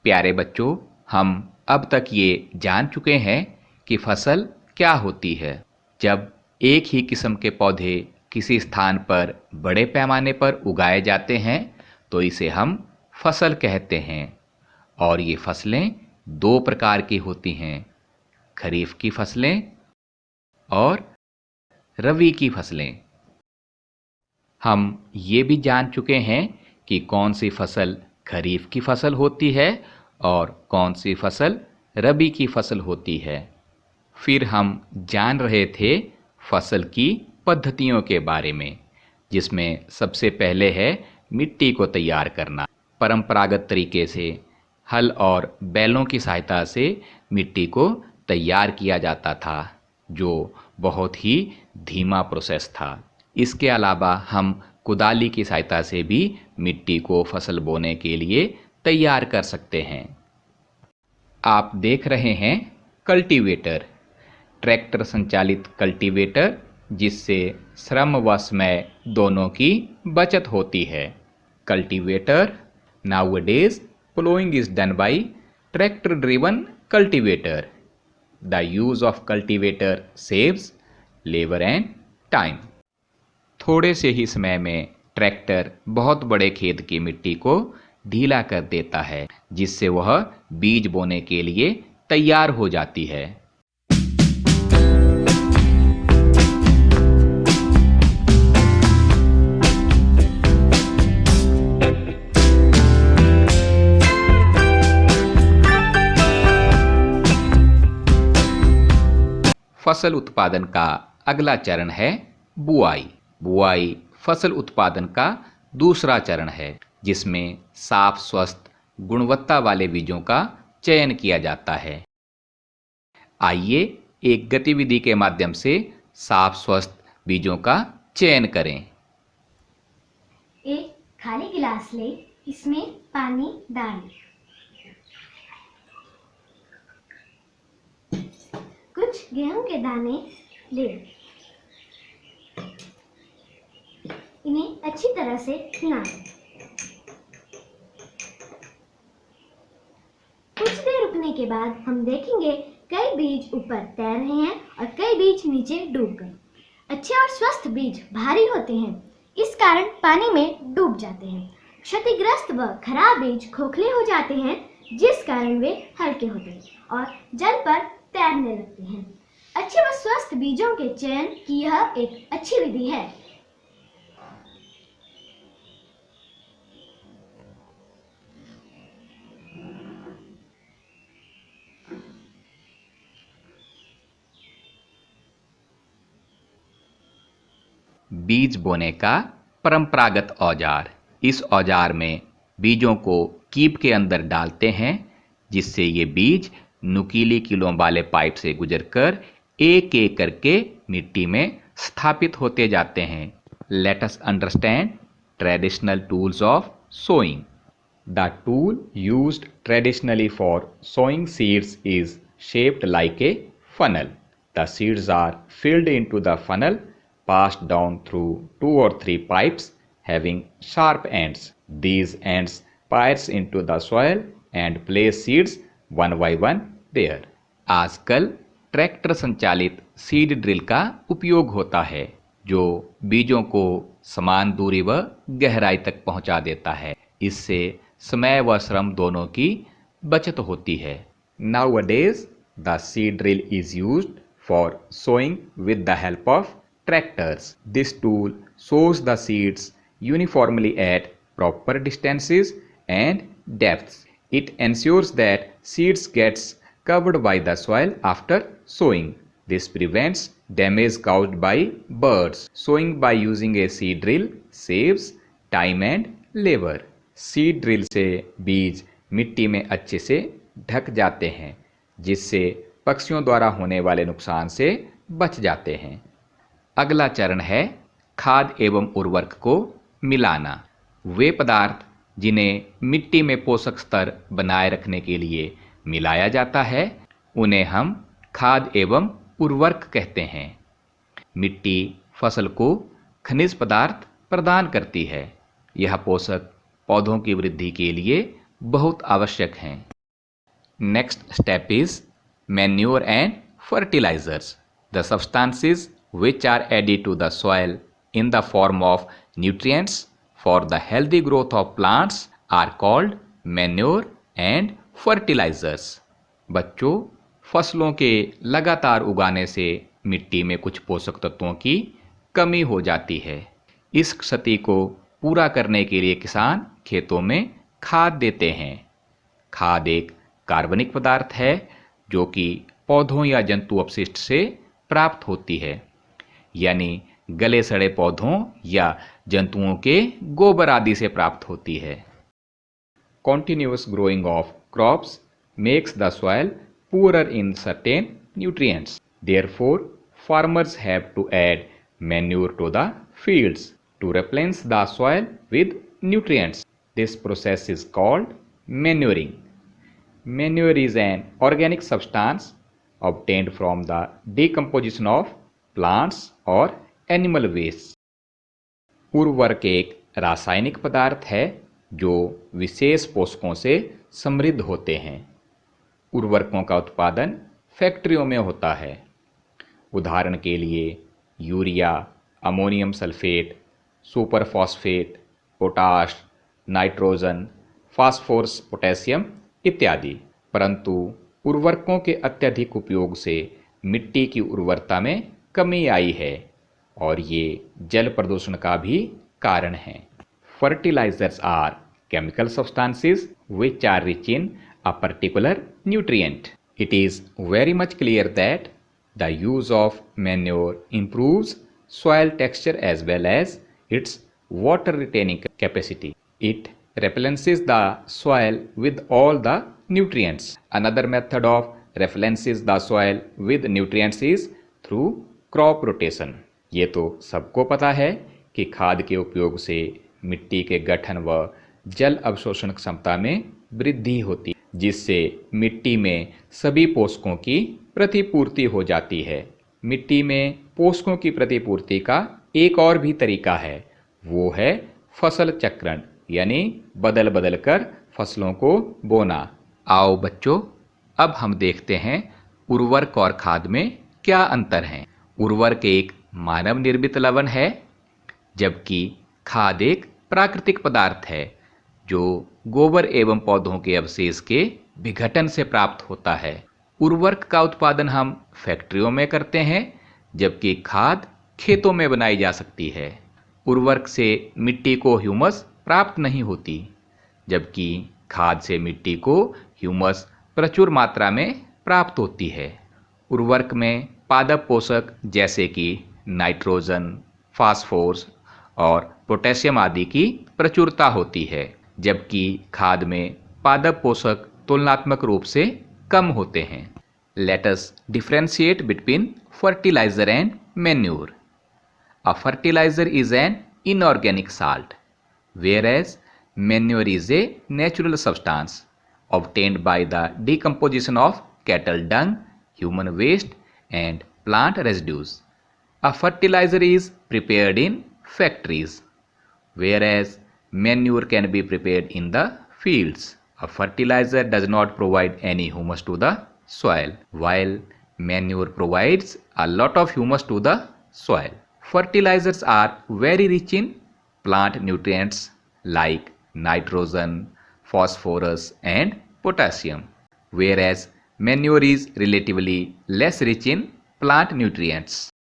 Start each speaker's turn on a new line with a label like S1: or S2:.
S1: प्यारे बच्चों, हम अब तक ये जान चुके हैं कि फसल क्या होती है। जब एक ही किस्म के पौधे किसी स्थान पर बड़े पैमाने पर उगाए जाते हैं तो इसे हम फसल कहते हैं। और ये फसलें दो प्रकार की होती हैं, खरीफ की फसलें और रबी की फसलें। हम ये भी जान चुके हैं कि कौन सी फसल खरीफ की फसल होती है और कौन सी फसल रबी की फसल होती है। फिर हम जान रहे थे फसल की पद्धतियों के बारे में, जिसमें सबसे पहले है मिट्टी को तैयार करना। परंपरागत तरीके से हल और बैलों की सहायता से मिट्टी को तैयार किया जाता था, जो बहुत ही धीमा प्रोसेस था। इसके अलावा हम कुदाली की सहायता से भी मिट्टी को फसल बोने के लिए तैयार कर सकते हैं। आप देख रहे हैं कल्टीवेटर, ट्रैक्टर संचालित कल्टीवेटर, जिससे श्रम व समय दोनों की बचत होती है। Cultivator nowadays plowing is done by tractor driven cultivator. The use of cultivator saves labor and time. थोड़े से ही समय में ट्रैक्टर बहुत बड़े खेत की मिट्टी को ढीला कर देता है, जिससे वह बीज बोने के लिए तैयार हो जाती है। फसल उत्पादन का अगला चरण है बुआई। बुआई फसल उत्पादन का दूसरा चरण है, जिसमें साफ, स्वस्थ, गुणवत्ता वाले बीजों का चयन किया जाता है। आइए एक गतिविधि के माध्यम से साफ, स्वस्थ बीजों का चयन करें।
S2: एक खाली गिलास ले, इसमें पानी डालें। कुछ गेहूं के दाने ले, इन्हें अच्छी तरह से मिलाएं। कुछ देर रुकने के बाद हम देखेंगे कई बीज ऊपर तैर रहे हैं और कई बीज नीचे डूब गए। अच्छे और स्वस्थ बीज भारी होते हैं, इस कारण पानी में डूब जाते हैं। क्षतिग्रस्त व खराब बीज खोखले हो जाते हैं, जिस कारण वे हल्के होते हैं और जल पर तैरने लगते हैं। अच्छे व स्वस्थ बीजों के चयन की यह एक अच्छी विधि है।
S1: बीज बोने का परंपरागत औजार। इस औजार में बीजों को कीप के अंदर डालते हैं, जिससे ये बीज नुकीली कीलों वाले पाइप से गुजरकर एक एक करके मिट्टी में स्थापित होते जाते हैं। Let us understand traditional tools of sowing. The tool used traditionally for sowing seeds is shaped like a funnel. The seeds are filled into the funnel, passed down through 2 or 3 pipes having sharp ends. These ends pierce into the soil and place seeds one by one there. आजकल tractor संचालित seed drill का उपयोग होता है, जो बीजों को समान दूरी व गहराई तक पहुंचा देता है। इससे समय व श्रम दोनों की बचत होती है। Nowadays, the seed drill is used for sowing with the help of tractors. This tool sows the seeds uniformly at proper distances and depths. It ensures that seeds gets covered by the soil after sowing. This prevents damage caused by birds. Sowing by using a seed drill saves time and labor. Seed drill से बीज मिट्टी में अच्छे से ढक जाते हैं, जिससे पक्षियों द्वारा होने वाले नुकसान से बच जाते हैं। अगला चरण है खाद एवं उर्वरक को मिलाना। वे पदार्थ जिन्हें मिट्टी में पोषक स्तर बनाए रखने के लिए मिलाया जाता है, उन्हें हम खाद एवं उर्वरक कहते हैं। मिट्टी फसल को खनिज पदार्थ प्रदान करती है। यह पोषक पौधों की वृद्धि के लिए बहुत आवश्यक हैं। Next step is manure and fertilizers. The substances which are added to the soil in the form of nutrients for the healthy growth of plants are called manure and fertilizers. बच्चों, फसलों के लगातार उगाने से मिट्टी में कुछ पोषक तत्वों की कमी हो जाती है। इस क्षति को पूरा करने के लिए किसान खेतों में खाद देते हैं। खाद एक कार्बनिक पदार्थ है जो कि पौधों या जंतु अपशिष्ट से प्राप्त होती है, यानी गले सड़े पौधों या जंतुओं के गोबर आदि से प्राप्त होती है। Continuous growing of crops makes the soil poorer in certain nutrients. Therefore, farmers have to add manure to the fields to replenish the soil with nutrients. This process is called manuring. Manure is an organic substance obtained from the decomposition of plants or animal waste. उर्वरक एक रासायनिक पदार्थ है जो विशेष पोषकों से समृद्ध होते हैं। उर्वरकों का उत्पादन फैक्ट्रियों में होता है। उदाहरण के लिए urea, ammonium sulphate, super phosphate, potash, nitrogen, phosphorus, potassium इत्यादि। परंतु उर्वरकों के अत्यधिक उपयोग से मिट्टी की उर्वरता में कमी आई है और ये जल प्रदूषण का भी कारण है। Fertilisers are chemical substances which are rich in a particular nutrient. It is very much clear that the use of manure improves soil texture as well as its water retaining capacity. It replenishes the soil with all the nutrients. Another method of replenishes the soil with nutrients is through crop rotation. ये तो सबको पता है कि खाद के उपयोग से मिट्टी के गठन व जल अवशोषण क्षमता में वृद्धि होती, जिससे मिट्टी में सभी पोषकों की प्रतिपूर्ति हो जाती है। मिट्टी में पोषकों की प्रतिपूर्ति का एक और भी तरीका है, वो है फसल चक्रण, यानी बदल बदल कर फसलों को बोना। आओ बच्चों, अब हम देखते हैं उर्वरक और खाद में क्या अंतर है। उर्वरक एक मानव निर्मित लवण है, जबकि खाद एक प्राकृतिक पदार्थ है जो गोबर एवं पौधों के अवशेष के विघटन से प्राप्त होता है। उर्वरक का उत्पादन हम फैक्ट्रियों में करते हैं, जबकि खाद खेतों में बनाई जा सकती है। उर्वरक से मिट्टी को ह्यूमस प्राप्त नहीं होती, जबकि खाद से मिट्टी को ह्यूमस प्रचुर मात्रा में प्राप्त होती है। उर्वरक में पादप पोषक जैसे कि नाइट्रोजन, फास्फोरस और पोटेशियम आदि की प्रचुरता होती है, जबकि खाद में पादप पोषक तुलनात्मक रूप से कम होते हैं। Let us differentiate between fertilizer and manure. A fertilizer is an inorganic salt, whereas manure is a natural substance obtained by the decomposition of cattle dung, human waste, and plant residues. A fertilizer is prepared in factories, whereas manure can be prepared in the fields. A fertilizer does not provide any humus to the soil, while manure provides a lot of humus to the soil. Fertilizers are very rich in plant nutrients like nitrogen, phosphorus, and potassium, whereas manure is relatively less rich in plant nutrients.